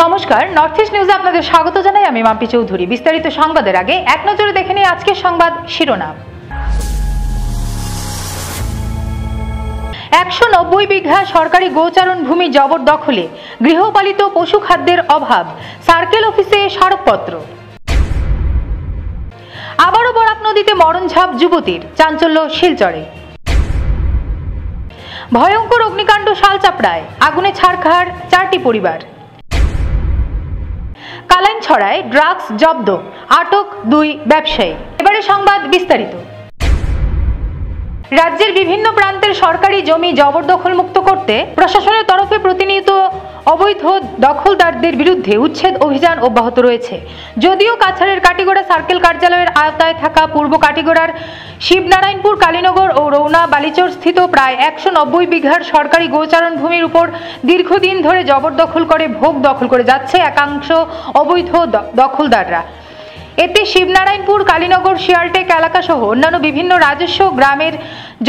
নমস্কার, north east নিউজে আপনাদের স্বাগত জানাই। আমি মাম্পি চৌধুরী। বিস্তারিত সংবাদের আগে এক নজরে দেখে নিই আজকের সংবাদ শিরোনাম। 190 বিঘা সরকারি গোচারণ ভূমি জবরদখলে, গৃহপালিত পশু খাদ্যের অভাব, সার্কেল অফিসে স্মারকপত্র। আবারও বরাক নদীতে মরণঝাপ যুবতীর, চাঞ্চল্য শিলচরে। ভয়ঙ্কর অগ্নিকাণ্ড শালচাপড়ায়, আগুনে ছারখার 4টি পরিবার। কালাইনছড়ায় ড্রাগস জব্দ, আটক 2 ব্যবসায়ী। এবারে সংবাদ বিস্তারিত। রাজ্যের বিভিন্ন প্রান্তের সরকারি জমি জবরদখল মুক্ত করতে প্রশাসনের তরফে প্রতিনিয়ত অবৈধ দখলদারদের বিরুদ্ধে উচ্ছেদ অভিযান অব্যাহত রয়েছে। যদিও কাছাড়ের কাটিগড়া সার্কেল কার্যালয়ের আওতায় থাকা পূর্ব কাটিগড়ার শিবনারায়ণপুর, কালীনগর ও রৌনা বালিচর স্থিত প্রায় 190 বিঘার সরকারি গোচারণ ভূমির উপর দীর্ঘদিন ধরে জবরদখল করে ভোগ দখল করে যাচ্ছে একাংশ অবৈধ দখলদাররা। এতে শিবনারায়ণপুর, কালীনগর, শিয়ালটেক এলাকা সহ অন্যান্য বিভিন্ন রাজস্ব গ্রামের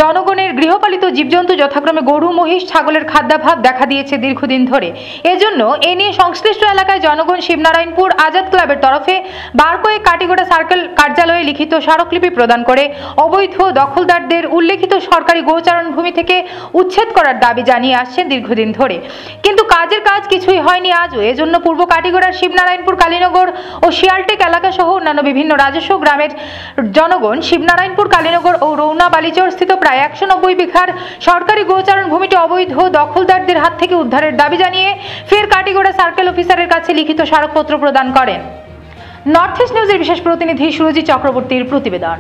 জনগণের গৃহপালিত জীবজন্তু যথাক্রমে গরু, মহিষ, ছাগলের খাদ্যাভাব দেখা দিয়েছে দীর্ঘদিন ধরে। এজন্য এ নিয়ে সংশ্লিষ্ট এলাকায় জনগণ শিবনারায়ণপুর আজাদ ক্লাবের তরফে বারকয়েক কাটিগড়া সার্কেল কার্যালয়ে লিখিত স্মারকলিপি প্রদান করে অবৈধ দখলদারদের উল্লেখিত সরকারি গোচারণ ভূমি থেকে উচ্ছেদ করার দাবি জানিয়ে আসছেন দীর্ঘদিন ধরে। কিন্তু কাজের কাজ কিছুই হয়নি আজও। এজন্য পূর্ব কাটিগড়ার শিবনারায়ণপুর, কালীনগর ও শিয়ালটেক এলাকা সহ অন্যান্য বিভিন্ন রাজস্ব গ্রামের জনগণ শিবনারায়ণপুর, কালীনগর ও রৌনা বালিচর স্থিত প্রায় 190 বিঘার সরকারি গোচারণ ভূমিটি অবৈধ দখলদারদের হাত থেকে উদ্ধারের দাবি জানিয়ে ফের কাটিগড়া সার্কেল অফিসারের কাছে লিখিত স্মারকপত্র প্রদান করেন। নর্থ ইস্ট নিউজের বিশেষ প্রতিনিধি সুরজিৎ চক্রবর্তীর প্রতিবেদন।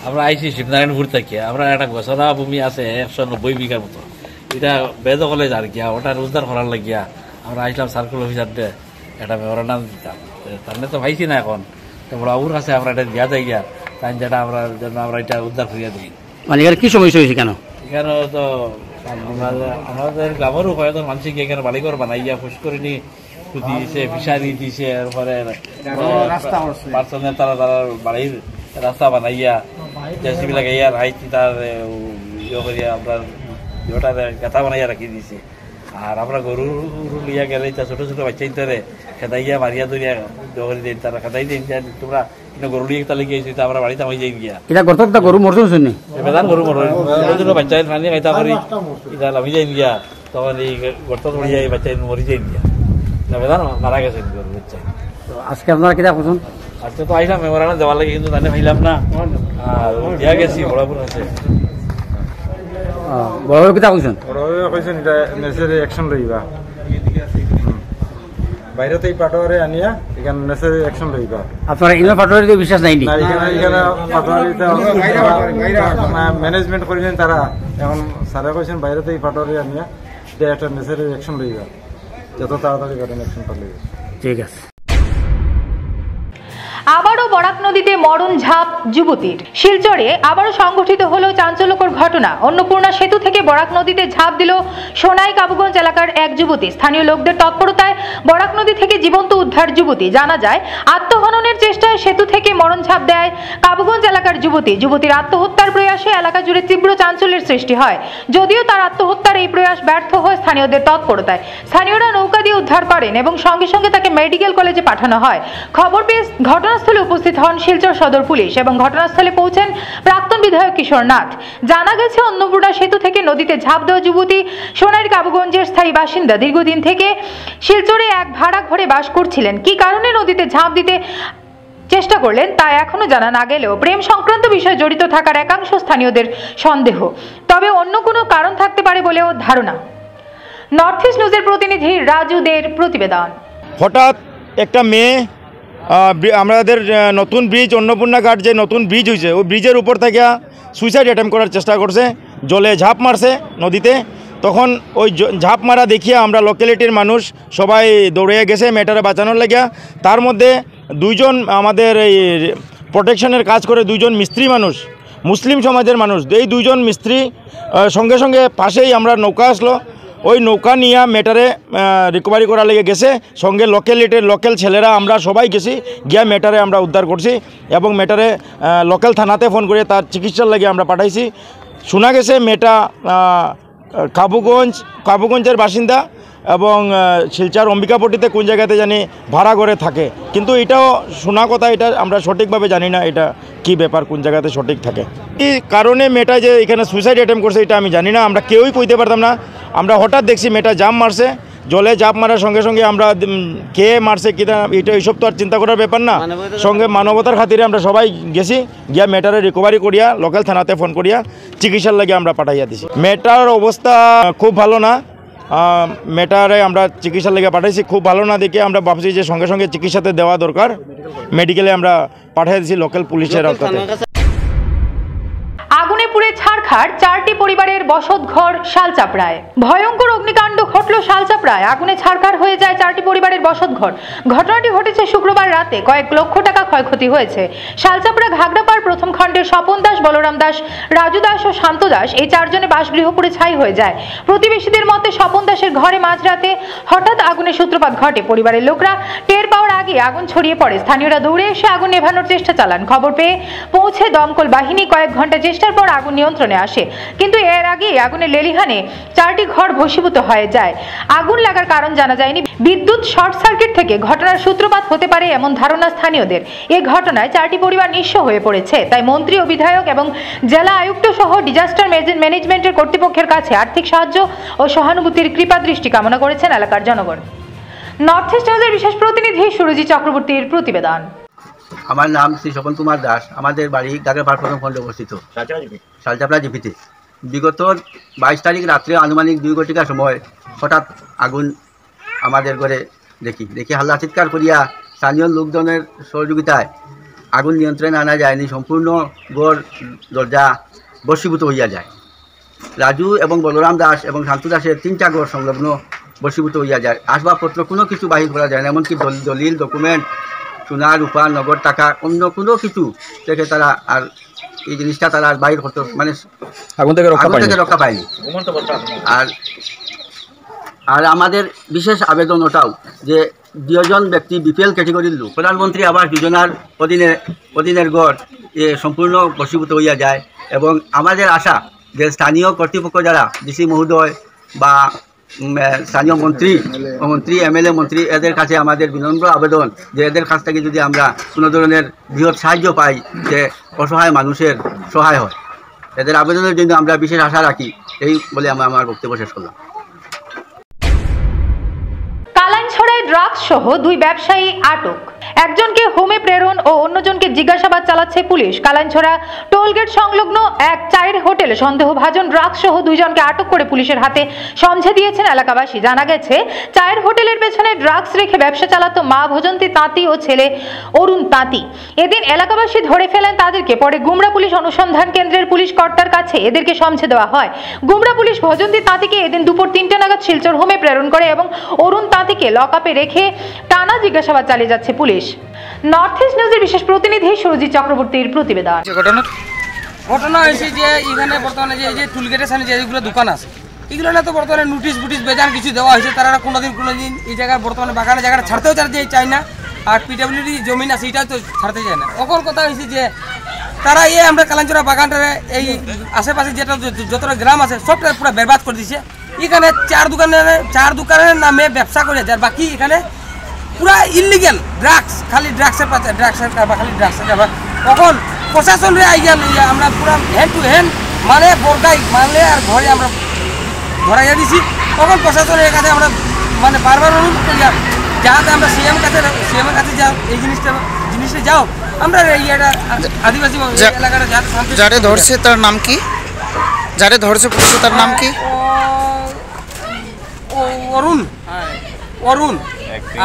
আমরা আইসি শিবনারায়ণপুর থেকে। আমরা একটা ঘোষণা ভূমি আছে 190 বিঘার মতো, এটা বেদখলে যার গিয়া ওটার উদ্ধার করার লাগিয়া আমরা আইসলাম সার্কেল অফিসারদের একটা মেমোরান্ডাম দিতাম। তার তো ভাইছি না এখন বাবুর কাছে আমরা এটা দিয়া যাই গিয়া তাই যেটা আমরা এটা উদ্ধার করিয়া দিই। মানে এখানে কি সমস্যা হয়েছে কেন? এখানে তো আমাদের গ্রামেরও কয়েকজন মানুষ এখানে বাড়িঘর বানাইয়া ফুস করে নি দিয়েছে, ফিশারি দিয়েছে, এরপরে পার্সনের তারা বাড়ির রাস্তা বানাইয়া জেসিবি লাগাইয়া হাইতি তার ইয়ে করিয়া আমরা ওটার গাথা বানাইয়া রাখি দিয়েছি। আর আমরা গরু লিয়া গেলে ছোট ছোট বাচ্চা ইন্টারে খেদাইয়া মারিয়া ধরিয়া জগরি দিন, তারা খেদাই দিন তোমরা গরু লিয়ে তালে গিয়েছি, আমরা বাড়িতে আমি যাই গিয়া এটা করতে গরু মরছে শুনি বেদান গরু মর ছোট ছোট বাচ্চা পানি খাইতা করি এটা আমি যাই গিয়া, তখন এই গর্ত পড়ে যাই বাচ্চা মরি যাই গিয়া বেদান মারা গেছে গরু বাচ্চা। আজকে আপনারা কিনা করছেন? আজকে তো আইলাম মেমোরান্ডাম দেওয়ার লাগে, কিন্তু জানে ভাইলাম না আর দিয়া গেছি বড়পুর আছে। বড় কিতা কইছেন? বড় কইছেন এটা নেসেসারি অ্যাকশন লইবা, বাইরেতে এই পাটোয়ারে আনিয়া এখানে নেসেসারি অ্যাকশন লইবা। আপনারা ইনো পাটোয়ারিতে বিশ্বাস নাই নি? এখানে পাটোয়ারিতে ম্যানেজমেন্ট করিলেন তারা, এখন স্যারে কইছেন বাইরেতে এই পাটোয়ারে আনিয়া এটা একটা নেসেসারি অ্যাকশন লইবা, যত তাড়াতাড়ি পারেন অ্যাকশনটা লইবা। ঠিক আছে। আবারও বরাক নদীতে মরণঝাপ যুবতীর, শিলচরে আবারও সংঘটিত হলো চাঞ্চল্যকর ঘটনা। অন্নপূর্ণা সেতু থেকে বরাক নদীতে ঝাঁপ দিল সোনাই কাবুগঞ্জ এলাকার এক যুবতী। স্থানীয় লোকদের তৎপরতায় বরাক নদী থেকে জীবন্ত উদ্ধার যুবতী। জানা যায় আত্মহননের চেষ্টায় সেতু থেকে মরণঝাপ দেয় কাবুগঞ্জ এলাকার যুবতী। যুবতীর আত্মহত্যার প্রয়াসে এলাকা জুড়ে তীব্র চাঞ্চল্যের সৃষ্টি হয়। যদিও তার আত্মহত্যার এই প্রয়াস ব্যর্থ হয় স্থানীয়দের তৎপরতায়। স্থানীয়রা নৌকা দিয়ে উদ্ধার করেন এবং সঙ্গে সঙ্গে তাকে মেডিকেল কলেজে পাঠানো হয়। খবর পেয়ে ঘটনাস্থলে উপস্থিত হন শিলচর সদর পুলিশ এবং ঘটনাস্থলে পৌঁছেন প্রাক্তন বিধায়ক কিশোর নাথ। জানা গেছে অন্নপূর্ণা সেতু থেকে নদীতে ঝাঁপ দেওয়া যুবতী সোনাইর কাবুগঞ্জের স্থায়ী বাসিন্দা। দীর্ঘদিন থেকে শিলচরে এক ভাড়া ঘরে বাস করছিলেন। কি কারণে নদীতে ঝাঁপ দিতে চেষ্টা করলেন তা এখনো জানা না গেলেও প্রেম সংক্রান্ত বিষয়ে জড়িত থাকার একাংশ স্থানীয়দের সন্দেহ। তবে অন্য কোনো কারণ থাকতে পারে বলেও ধারণা। নর্থ ইস্ট নিউজের প্রতিনিধি রাজুদের প্রতিবেদন। হঠাৎ একটা মেয়ে আমাদের নতুন ব্রিজ অন্নপূর্ণা ঘাট যে নতুন ব্রিজ হয়েছে ওই ব্রিজের উপর থেকে সুইসাইড অ্যাটেম্প করার চেষ্টা করছে, জলে ঝাঁপ মারছে নদীতে। তখন ওই ঝাঁপ মারা দেখিয়ে আমরা লোকালিটির মানুষ সবাই দৌড়ে গেছে মেয়েটারে বাঁচানোর লাগিয়া। তার মধ্যে 2 জন আমাদের এই প্রোটেকশনের কাজ করে 2 জন মিস্ত্রি মানুষ, মুসলিম সমাজের মানুষ। এই 2 জন মিস্ত্রি সঙ্গে সঙ্গে পাশেই আমরা নৌকা আসলো, ওই নৌকা নিয়ে মেটারে রিকভারি করার লেগে গেছে। সঙ্গে লোকাল ছেলেরা আমরা সবাই গেছি, গিয়া মেটারে আমরা উদ্ধার করছি এবং মেটারে লোকাল থানাতে ফোন করে তার চিকিৎসার লাগে আমরা পাঠাইছি। শোনা গেছে মেয়েটা কাবুগঞ্জের বাসিন্দা এবং শিলচর অম্বিকাপট্টিতে কোন জায়গাতে জানি ভাড়া করে থাকে, কিন্তু এটাও শোনা কথা, এটা আমরা সঠিকভাবে জানি না এটা কি ব্যাপার, কোন জায়গাতে সঠিক থাকে। এই কারণে মেয়েটা যে এখানে সুইসাইড অ্যাটেম্প করছে এটা আমি জানি না, আমরা কেউই কইতে পারতাম না। আমরা হঠাৎ দেখছি মেয়েটা জাম্প মারছে, জলে জাপ মারার সঙ্গে সঙ্গে আমরা কে মারছে কিনা এটা এইসব তো আর চিন্তা করার ব্যাপার না, সঙ্গে মানবতার খাতিরে আমরা সবাই গেছি, গিয়া মেয়েটারে রিকভারি করিয়া লোকাল থানাতে ফোন করিয়া চিকিৎসার লাগে আমরা পাঠাইয়া দিছি। মেয়েটার অবস্থা খুব ভালো না, মেয়েটারে আমরা চিকিৎসার লেগে পাঠাইছি, খুব ভালো না দেখে আমরা ভাবছি যে সঙ্গে সঙ্গে চিকিৎসাতে দেওয়া দরকার, মেডিকেলে আমরা পাঠিয়ে দিয়েছি লোকাল পুলিশের আওতাতে। আগুনে পুড়ে ছারখার 4টি পরিবারের বসতঘর শালচাপড়ায়। ভয়ঙ্কর অগ্নিকাণ্ড ঘটল শালচাপড়ায়, আগুনে ছারখার হয়ে যায় 4টি পরিবারের বসতঘর। ঘটনাটি ঘটেছে শুক্রবার রাতে, কয়েক লক্ষ টাকা ক্ষয়ক্ষতি হয়েছে। শালচাপড়া ঘাগড়াপাড় প্রথম খণ্ডের স্বপন দাস, বলরাম দাস, রাজু দাস ও শান্ত দাস এই 4 জনের বাসগৃহ পুড়ে ছাই হয়ে যায়। প্রতিবেশীদের মতে স্বপন দাসের ঘরে মাঝরাতে হঠাৎ আগুনের সূত্রপাত ঘটে। পরিবারের লোকরা টের পাওয়ার আগে আগুন ছড়িয়ে পড়ে, স্থানীয়রা দৌড়ে এসে আগুন নেভানোর চেষ্টা চালান। খবর পেয়ে পৌঁছে দমকল বাহিনী কয়েক ঘন্টা চেষ্টার পর আগুন নিয়ন্ত্রণে আসে, কিন্তু এর আগে আগুনের লেলিহানে 4টি ঘর ভস্মীভূত হয়ে যায়। আগুন লাগার কারণ জানা যায়নি। বিদ্যুৎ শর্ট সার্কিট থেকে ঘটনার সূত্রপাত হতে পারে এমন ধারণা স্থানীয়দের। এই ঘটনায় 4টি পরিবার নিঃস্ব হয়ে পড়েছে, তাই মন্ত্রী ও বিধায়ক এবং জেলা আয়ুক্ত সহ ডিজাস্টার ম্যানেজমেন্টের কর্তৃপক্ষের কাছে আর্থিক সাহায্য ও সহানুভূতির কৃপা দৃষ্টি কামনা করেছেন এলাকার জনগণ। নর্থ ইস্ট নিউজের বিশেষ প্রতিনিধি সুরজিৎ চক্রবর্তীর প্রতিবেদন। আমার নাম শ্রী স্বপন কুমার দাস, আমাদের বাড়ি ঘাগড়াপাড় প্রথম খণ্ডে অবস্থিত, শালচাপড়া জিপিতে। বিগত 22 তারিখ রাত্রে আনুমানিক 2 ঘটিকার সময় হঠাৎ আগুন আমাদের ঘরে দেখি হাল্লা চিৎকার করিয়া স্থানীয় লোকজনের সহযোগিতায় আগুন নিয়ন্ত্রণে আনা যায়নি, সম্পূর্ণ ঘর দরজা ভস্মীভূত হইয়া যায়। রাজু এবং বলরাম দাস এবং শান্তু দাসের 3টা ঘর সংলগ্ন ভস্মীভূত হইয়া যায়। আসবাবপত্র কোনো কিছু বাহির করা যায় না, এমনকি দলিল ডকুমেন্ট, সোনা রূপা, নগদ টাকা, অন্য কোনো কিছু থেকে তারা আর এই জিনিসটা তারা আর বাইর করতে মানে আগুন থেকে রক্ষা পায়নি। আর আমাদের বিশেষ আবেদন ওটাও যে 2 জন ব্যক্তি বিপিএল ক্যাটেগরির লোক, প্রধানমন্ত্রী আবাস যোজনার অধীনের গড় সম্পূর্ণ বশীভূত হইয়া যায়। এবং আমাদের আশা যে স্থানীয় কর্তৃপক্ষ যারা ডিসি মহোদয় বা স্থানীয় মন্ত্রী এমএলএ মন্ত্রী এদের কাছে আমাদের বিনম্র আবেদন যে এদের কাছ থেকে যদি আমরা কোনো ধরনের বৃহৎ সাহায্য পাই যে অসহায় মানুষের সহায় হয়, এদের আবেদনের জন্য আমরা বিশেষ আশা রাখি। এই বলে আমি আমার বক্তব্য শেষ করলাম। কালাইনছড়ায় ড্রাগস সহ 2 ব্যবসায়ী আটক, একজনকে হোমে প্রেরণ ও অন্যজনকে জিজ্ঞাসাবাদ চালাচ্ছে পুলিশ। কালাইনছড়া টোলগেট সংলগ্ন এক চায়ের হোটেলে সন্দেহভাজন ড্রাগস সহ 2 জনকে আটক করে পুলিশের হাতে সমঝে দিয়েছেন এলাকাবাসী। জানা গেছে চায়ের হোটেলের পেছনে ড্রাগস রেখে ব্যবসা চালাতো মা ভজন্তী তাঁতি ও ছেলে অরুণ তাঁতি। এদিন এলাকাবাসী ধরে ফেলেন তাদেরকে, পরে গুমরা পুলিশ অনুসন্ধান কেন্দ্রের পুলিশ কর্তার কাছে এদেরকে সমঝে দেওয়া হয়। গুমরা পুলিশ ভজন্তী তাঁতিকে এদিন দুপুর 3টে নাগাদ শিলচর হোমে প্রেরণ করে এবং অরুণ তাঁতিকে লকআপে রেখে টানা জিজ্ঞাসাবাদ চালিয়ে যাচ্ছে পুলিশ। নর্থ ইস্ট নিউজের বিশেষ প্রতিনিধি সুরজিৎ চক্রবর্তীর প্রতিবেদন। ঘটনা হয়েছে যে এখানে বর্তমানে যে টুলগেটের সামনে যেগুলো দোকান আছে এগুলো না তো বর্তমানে নোটিশ বেজান কিছু দেওয়া হয়েছে, তারা কোনোদিন এই জায়গার বর্তমানে বাগানের জায়গাটা ছাড়তেও চায় না, আর পিডব্লিউডি জমিন আছে এটাও তো ছাড়তে চায় না। অকল কথা হয়েছে যে তারা আমরা কালাইনছড়া বাগানটারে এই আশেপাশে যেটা যতটা গ্রাম আছে সবটা পুরো বরবাদ করে দিচ্ছে। এখানে 4 দোকানের নামে ব্যবসা করে যার বাকি এখানে পুরা ইলিগেল ড্রাগস, খালি ড্রাগসের কারবার, খালি ড্রাগসের কারবার। তখন প্রশাসনরে আইয়া আমরা পুরা হ্যান্ড টু হ্যান্ড মানে বর্গাই মানলে আর ঘরে আমরা ধরাইয়া দিছি। তখন প্রশাসনের কাছে আমরা মানে বারবার অনুরোধ করি যাতে আমরা সিএমের কাছে যাও, এই জিনিসটা যাও আমরা এইটা আদিবাসী এলাকাটা যাতে যারে ধরছে তার নাম কি? যারে ধরছে পুলিশ তার নাম কি? অরুণ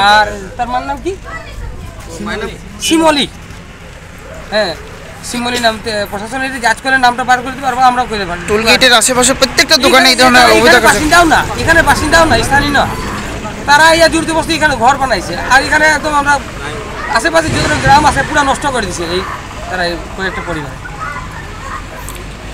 আর তার মার নাম কি? শিমলি। হ্যাঁ শিমলি নাম। প্রশাসনের যাচ করে নামটা বার করে দিতে পারবো, আমরাও করে পারবো। টোলগেটের আশেপাশে প্রত্যেকটা দোকানে এই ধরনের অভিযোগ আছে। এখানে বাসিন্দাও না, স্থানীয় না, তারা ইয়া জুড়তে বসতে এখানে ঘর বানাইছে। আর এখানে একদম আমরা আশেপাশে যে গ্রাম আছে পুরো নষ্ট করে দিচ্ছে এই তারা কয়েকটা পরিবার।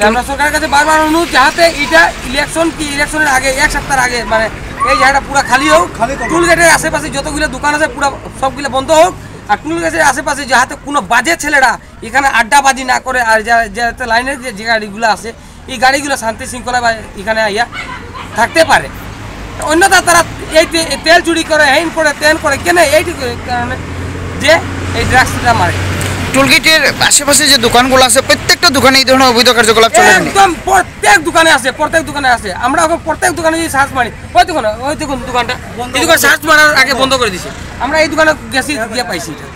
আমরা সরকারের কাছে বারবার অনুরোধ যাতে এটা ইলেকশনের আগে 1 সপ্তাহ আগে মানে এই জায়গাটা পুরো খালি হোক, টুলগেটের আশেপাশে যতগুলো দোকান আছে পুরো সবগুলো বন্ধ হোক। আর টুলগেটের আশেপাশে যাতে কোনো বাজে ছেলেরা এখানে আড্ডাবাজি না করে, আর যাতে লাইনের যে গাড়িগুলো আছে এই গাড়িগুলো শান্তি শৃঙ্খলা বা এখানে আইয়া থাকতে পারে। অন্যথা তারা এই তেল চুরি করে হেন করে তেন করে কেন এইটুকু কারণে যে এই ড্রাগসটা মারে। টোলগেটের আশেপাশে যে দোকানগুলো আছে প্রত্যেকটা দোকানে এই ধরনের অবৈধ কার্যকলাপ চলে। একদম প্রত্যেক দোকানে আছে আমরা এখন প্রত্যেক দোকানে যদি সার্চ মারি ওই দেখুন দোকানটা এই দোকান সার্চ মারার আগে বন্ধ করে দিছে। আমরা এই দোকানে গেছি গিয়ে পাইছি এটা।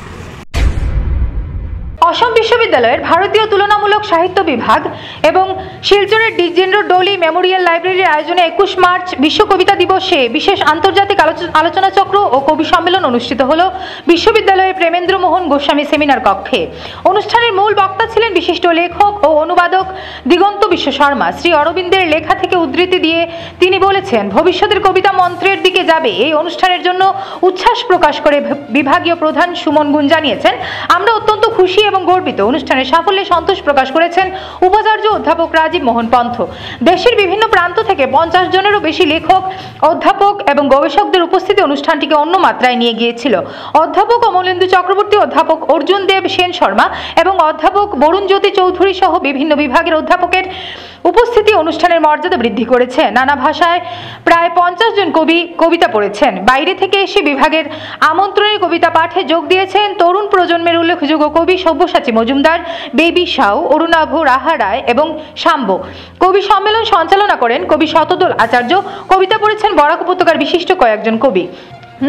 অসম বিশ্ববিদ্যালয়ের ভারতীয় তুলনামূলক সাহিত্য বিভাগ এবং শিলচরের দ্বিজেন্দ্র ডোলি মেমোরিয়াল লাইব্রেরির আয়োজনে 21 মার্চ বিশ্ব কবিতা দিবসে বিশেষ আন্তর্জাতিক আলোচনা চক্র ও কবি সম্মেলন অনুষ্ঠিত হল বিশ্ববিদ্যালয়ের প্রেমেন্দ্র মোহন গোস্বামী সেমিনার কক্ষে। অনুষ্ঠানের মূল বক্তা ছিলেন বিশিষ্ট লেখক ও অনুবাদক দিগন্ত বিশ্ব শর্মা। শ্রী অরবিন্দের লেখা থেকে উদ্ধৃতি দিয়ে তিনি বলেছেন, ভবিষ্যতের কবিতা মন্ত্রের দিকে যাবে। এই অনুষ্ঠানের জন্য উচ্ছ্বাস প্রকাশ করে বিভাগীয় প্রধান সুমন গুণ জানিয়েছেন, আমরা অত্যন্ত খুশি এবং গর্বিত। অনুষ্ঠানের সাফল্যে সন্তোষ প্রকাশ করেছেন উপাচার্য অধ্যাপক রাজীব মোহন পন্থ। দেশের বিভিন্ন প্রান্ত থেকে 50 জনেরও বেশি লেখক, অধ্যাপক এবং গবেষকদের উপস্থিতি অনুষ্ঠানটিকে অন্য মাত্রায় নিয়ে গিয়েছিল। অধ্যাপক অমলেন্দু চক্রবর্তী, অধ্যাপক অর্জুন দেব সেন শর্মা এবং অধ্যাপক বরুণ জ্যোতি চৌধুরী সহ বিভিন্ন বিভাগের অধ্যাপকের উপস্থিতি অনুষ্ঠানের মর্যাদা বৃদ্ধি করেছে। নানা ভাষায় প্রায় 50 জন কবি কবিতা পড়েছেন। বাইরে থেকে এসে বিভাগের আমন্ত্রণে কবিতা পাঠে যোগ দিয়েছেন তরুণ প্রজন্মের উল্লেখযোগ্য কবি সব্যসাচী মজুমদার, বেবি সাউ, অরুণাভ রাহা রায় এবং শাম্ব। কবি সম্মেলন সঞ্চালনা করেন কবি শতদল আচার্য। কবিতা পড়েছেন বরাক উপত্যকার বিশিষ্ট কয়েকজন কবি।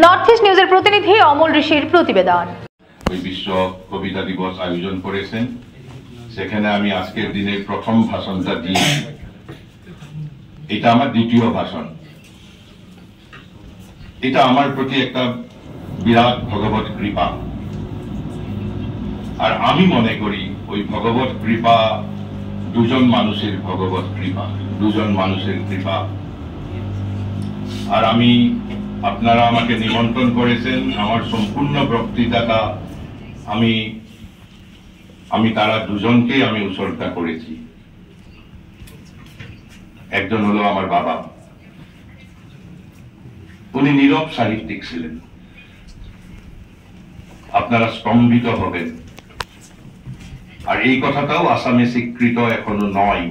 নর্থ ইস্ট নিউজের প্রতিনিধি অমল ঋষির প্রতিবেদন। বিশ্ব কবিতা দিবস আয়োজন করেছেন, সেখানে আমি আজকের দিনের প্রথম ভাষণটা দিই। এটা আমার দ্বিতীয় ভাষণ। এটা আমার প্রতি একটা বিরাট ভগবত কৃপা। আর আমি মনে করি ওই ভগবত কৃপা দুজন মানুষের ভগবত কৃপা, দুজন মানুষের কৃপা। আর আপনারা আমাকে নিমন্ত্রণ করেছেন, আমার সম্পূর্ণ বক্তৃতাটা আমি তারা দুজনকে আমি উৎসর্গা করেছি। একজন হলো আমার বাবা, উনি নীরব সাহিত্যিক ছিলেন। আপনারা স্তম্ভিত হবেন। আর এই কথাটাও আসামে স্বীকৃত এখনো নয়।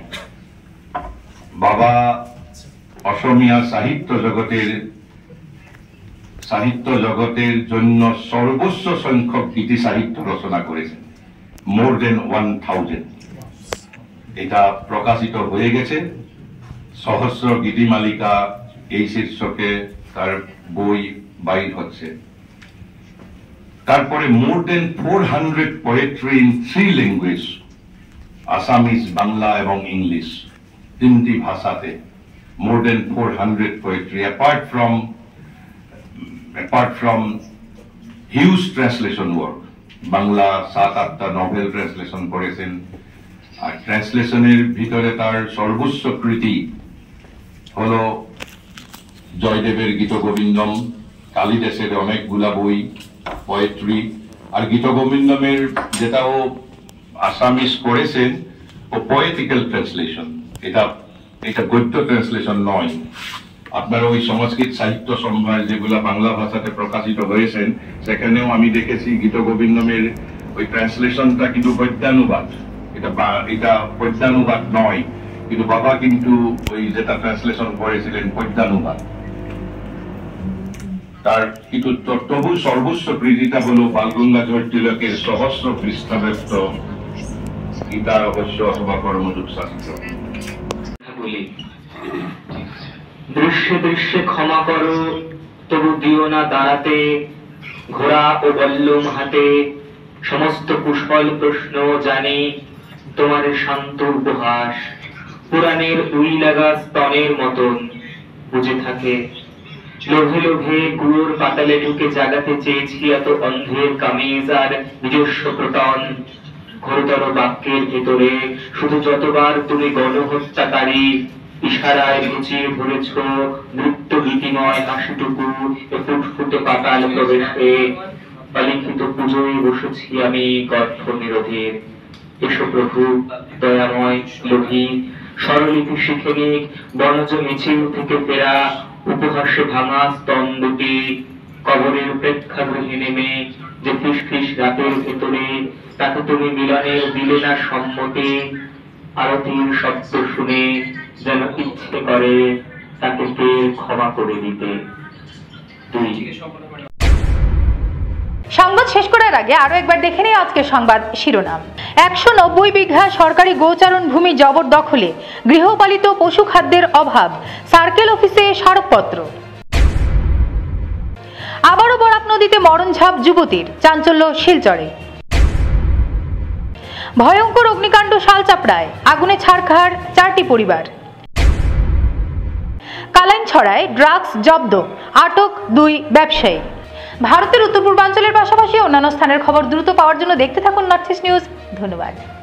বাবা অসমীয়া সাহিত্য জগতের জন্য সর্বোচ্চ সংখ্যক গীতি সাহিত্য রচনা করেছেন, মোর দেন 1000। এটা প্রকাশিত হয়ে গেছে। সহস্র গীতিমালিকা এই শীর্ষকে তার বই বাইর হচ্ছে। তারপরে more than 400 poetry in 3 language, Assamese, Bangla এবং ইংলিশ, 3টি ভাষাতে more than 400 poetry. apart from huge translation work, Bangla 7-8টা নভেল ট্রান্সলেশন করেছেন। আর ট্রান্সলেশনের ভিতরে তার সর্বোচ্চ কৃতি হলো জয়দেবের গীতগোবিন্দম, কালিদাসের অনেকগুলা বই, পোয়েট্রি। আর গীতগোবিন্দমের যেটা ও আসামিজ করেছেন ও পোয়েটিক্যাল ট্রান্সলেশন, এটা গদ্য ট্রান্সলেশন নয়। আপনারা ওই সংস্কৃত সাহিত্য সম্ভার যেগুলা বাংলা ভাষাতে প্রকাশিত হয়েছেন, সেখানেও আমি দেখেছি গীতগোবিন্দমের ওই ট্রান্সলেশনটা কিন্তু গদ্যানুবাদ, এটা পদ্যানুবাদ নয়। কিন্তু বাবা কিন্তু ওই যেটা ট্রান্সলেশন করেছিলেন পদ্যানুবাদ। তার কিন্তু তবু সর্বোচ্চ কৃতিটা হলো বালগঙ্গাধর তিলকের সহস্র পৃষ্ঠাব্যস্ত গীতা রহস্য অথবা কর্মযোগ শাস্ত্র। দৃশ্যে দৃশ্যে ক্ষমা করো, তবু দিও না দাঁড়াতে, ঘোড়া ও বল্লম হাতে, সমস্ত কুশল প্রশ্ন জানি, তোমার শান্ত উপহাস পুরাণের উই লাগা স্তনের মতন বুঝে থাকে। লোভে লোভে কুয়োর পাতালে ঢুকে জাগাতে চেয়েছি এত অন্ধের কামিজ আর নিজস্ব প্রটন। ঘোরতর বাক্যের ভেতরে শুধু যতবার তুমি গণহত্যাকারী ইশারায় লুচিয়ে ধরেছ নৃত্য গীতিময় হাসিটুকু ফুটফুটে পাতাল প্রবেশে, অলিখিত পুজোয় বসেছি আমি গর্ভ নিরোধের। এসো প্রভু দয়াময় লোভী, স্বরলিপি শিখে নিক বনজ মিছিল থেকে ফেরা উপহাসে ভাঙা স্তন দুটি। কবরের প্রেক্ষাগৃহে নেমে যে ফিস ফিস রাতের ভেতরে, তাকে তুমি মিলনের দিলে না সম্মতি। আরতির শব্দ শুনে যেন ইচ্ছে করে তাকে ক্ষমা করে দিতে। সংবাদ শেষ করার আগে আরো একবার দেখে নিই আজকের সংবাদ শিরোনাম। 190 বিঘা সরকারি গোচারণ ভূমি জবরদখলে, গৃহপালিত পশু খাদ্যের অভাব, সার্কেল অফিসে স্মারকপত্র। আবারও বরাক নদীতে মরণঝাপ যুবতীর, চাঞ্চল্য শিলচরে। ভয়ঙ্কর অগ্নিকাণ্ড শালচাপড়ায়, আগুনে ছারখার 4টি পরিবার। কালাইনছড়ায় ড্রাগস জব্দ, আটক 2 ব্যবসায়ী। ভারতের উত্তর পূর্বাঞ্চলের পাশাপাশি অন্যান্য স্থানের খবর দ্রুত পাওয়ার জন্য দেখতে থাকুন নর্থ ইস্ট নিউজ। ধন্যবাদ।